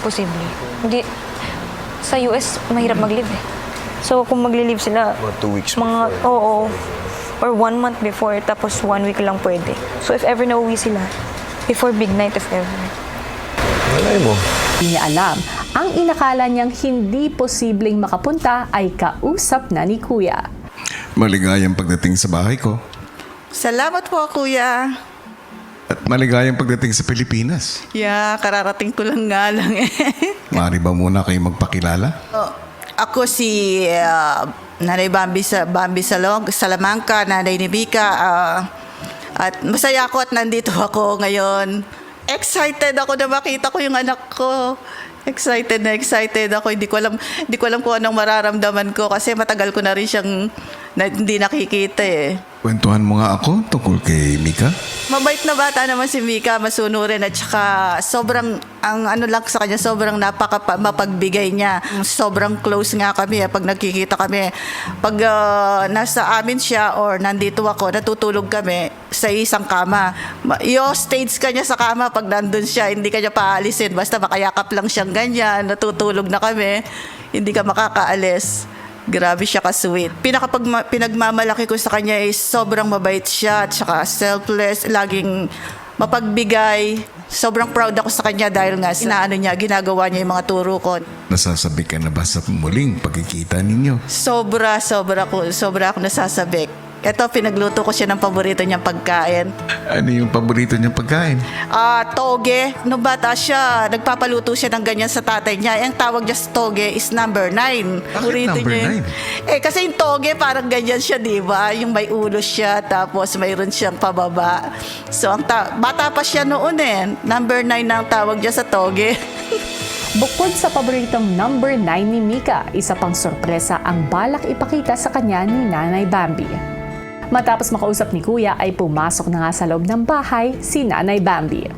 posible. Hindi, sa US, mahirap mag-leave eh. So, kung magli-leave sila, Mga 2 weeks mga, before. oo, or 1 month before, tapos 1 week lang pwede. So, if ever nauwi sila, before big night, if ever. Malay mo. Hindi niya alam, ang inakala niyang hindi posibleng makapunta ay kausap na ni Kuya. Maligayang pagdating sa bahay ko. Salamat po, Kuya. At maligayang pagdating sa Pilipinas. Yeah, kararating ko lang nga lang eh. Maaari ba muna kayo magpakilala? Ako si Nanay Bambi Salamanca, Nanay ni Vika. At masaya ako at nandito ako ngayon. Excited ako na makita ko yung anak ko. Excited ako. Hindi ko alam kung anong mararamdaman ko kasi matagal ko na rin siyang hindi nakikita eh. Kwentuhan mo nga ako tungkol kay Mika. Mabait na bata naman si Mika, masunurin at saka sobrang, ang ano lang sa kanya, sobrang mapagbigay niya. Sobrang close nga kami pag nagkikita kami. Pag nasa amin siya or nandito ako, natutulog kami sa isang kama. I-stage ka niya sa kama pag nandun siya, hindi ka niya paalisin. Basta makayakap lang siyang ganyan, natutulog na kami, hindi ka makakaalis. Grabe siya ka-sweet. Pinagmamalaki ko sa kanya is sobrang mabait siya at saka selfless, laging mapagbigay. Sobrang proud ako sa kanya dahil nga ginagawa niya yung mga turo ko. Nasasabi ka na ba sa muling pagkikita ninyo? Sobra ako nasasabik. Ito, pinagluto ko siya ng paborito niyang pagkain. Ano yung paborito niyang pagkain? Toge. Nung bata siya, nagpapaluto siya ng ganyan sa tatay niya. Ang tawag niya sa toge is number 9. Paborito number niya. 9? Kasi yung toge parang ganyan siya, di ba? Yung may ulo siya, tapos mayroon siyang pababa. So, bata pa siya noon eh. Number 9 na ang tawag niya sa toge. Bukod sa paboritong number 9 ni Mika, isa pang sorpresa ang balak ipakita sa kanya ni Nanay Bambi. Matapos makausap ni Kuya ay pumasok na nga sa loob ng bahay si Nanay Bambi.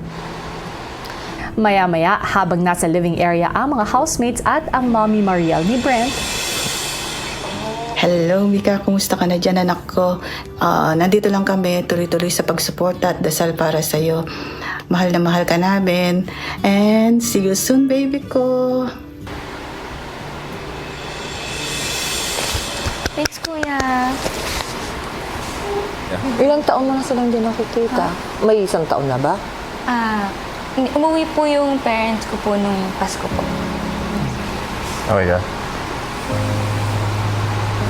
Maya-maya habang nasa living area ang mga housemates at ang Mommy Mariel ni Brent. Hello, Mika. Kumusta ka na dyan, anak ko? Nandito lang kami, tuloy-tuloy sa pagsuporta at dasal para sa'yo. Mahal na mahal ka namin. And see you soon, baby ko. Thanks, Kuya. Ilang taon mo na silang din nakikita? May isang taon na ba? Umuwi po yung parents ko po nung Pasko po. Okay ka?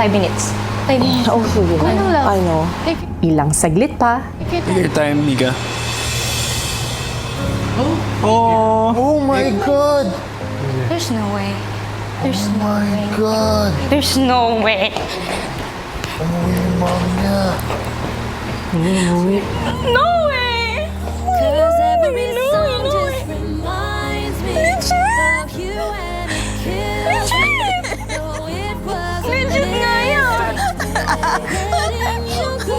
5 minutes. 5 minutes. Oh, sige. Ano lang? I know. Ilang saglit pa, Take your time, Mika. Oh my God! There's no way. There's no way. God! There's no way. Umuwi yung mom niya. No way! Cause every song just reminds me of you and it kills me. Though it wasn't letting you go.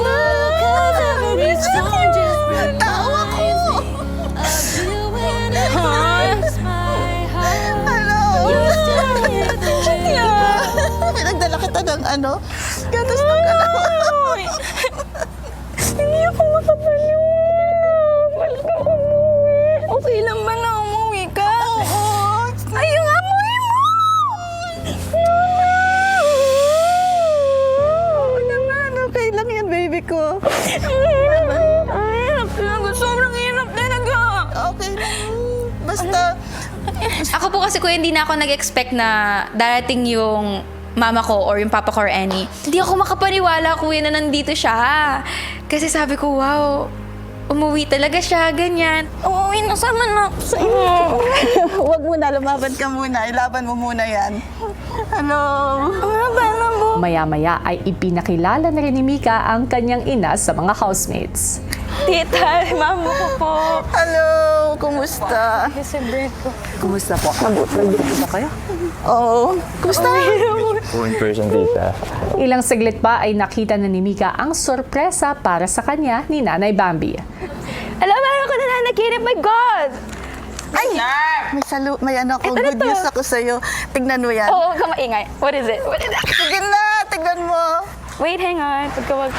Cause every song just reminds me of you and it breaks my heart. You're still here the way you go. Pinagdala kita ng ano? Gatas ng Hindi ako makapaniwala. Balik ka umuwi. Okay lang ba na umuwi ka? Oo. Ay, yung amoy mo! Oo naman, okay lang yan, baby ko. Ay, hirap talaga. Sobrang hirap talaga. Okay lang. Basta, Ako po kasi kuya, hindi na ako nag-expect na darating yung mama ko or yung papa ko or any. Hindi ako makapaniwala kuya na nandito siya. Kasi sabi ko, wow, umuwi talaga siya, ganyan. Uuwi na sama na ako sa iyo. huwag muna, lumaban ka muna. Ilaban mo muna yan. Hello? maya-maya ay ipinakilala na rin ni Mika ang kanyang ina sa mga housemates. Tita, mama ko po. Hello, kumusta? Si Brent ko. Kumusta po? Nag-date ba kayo? Oo. Kumusta? Po in person, tita. Ilang saglit pa ay nakita na ni Mika ang sorpresa para sa kanya ni Nanay Bambi. Alam mo, ako na nanaginip. My God! Ay! May ano ako, good news ako sa'yo. Tignan mo yan. Oo, huwag ka maingay. What is it? What is it? Sige na, tignan mo. Wait, hang on. Pagkawag.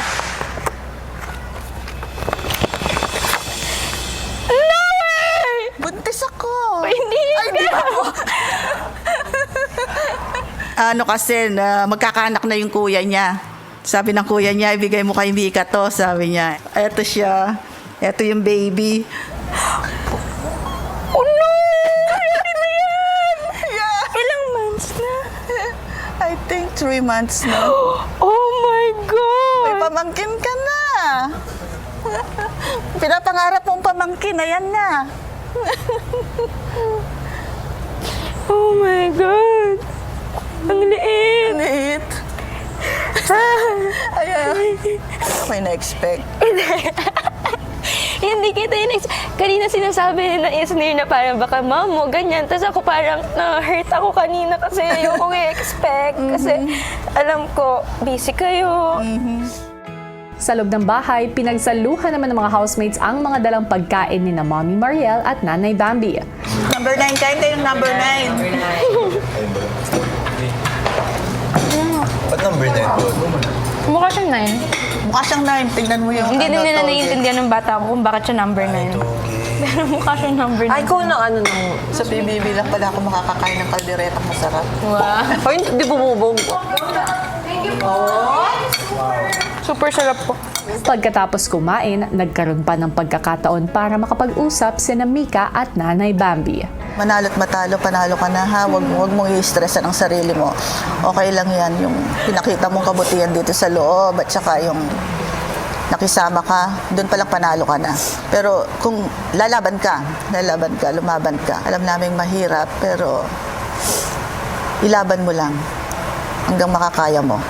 No way! Buntis ako. Hindi Ay, di ako. ano kasi, na magkakaanak na yung kuya niya. Sabi ng kuya niya, ibigay mo kay Mika to, sabi niya. Eto siya. Eto yung baby. Oh no! Ready na yan! Ilang months na? I think 3 months na. Oh my God! May pamangkin ka na. Pinapangarap mong pamangkin, ayan na. Oh my God! Ang liit! Liit. Ayan. May na-expect. Hindi kita yun. Kanina sinasabi ni na Isnir na parang baka mamo, ganyan. Tapos ako parang na-hurt ako kanina kasi ayoko i-expect. Kasi alam ko, busy kayo. Sa loob ng bahay, pinagsaluhan naman ng mga housemates ang mga dalang pagkain ni na Mommy Mariel at Nanay Bambi. Number 9, kain kayong number 9. Ba't number 9 po? Mukha siyang 9. Mukha siyang 9. Tignan mo yung Hindi din nila toge. naiintindihan ng bata ko kung bakit siya number 9. Pero mukha siyang number 9. Ay, ikaw na ano nang... Sa PBB lang pala ako makakakain ng kalderetang masarap. Wow. Ay, di bumubog. Super sarap po. Pagkatapos kumain, nagkaroon pa ng pagkakataon para makapag-usap sina Mika at Nanay Bambi. Manalo't matalo, panalo ka na ha. Huwag mong i-stressan ang sarili mo. Okay lang yan, yung pinakita mong kabutihan dito sa loob at saka yung nakisama ka, doon palang panalo ka na. Pero kung lalaban ka, lumaban ka. Alam naming mahirap, pero ilaban mo lang hanggang makakaya mo.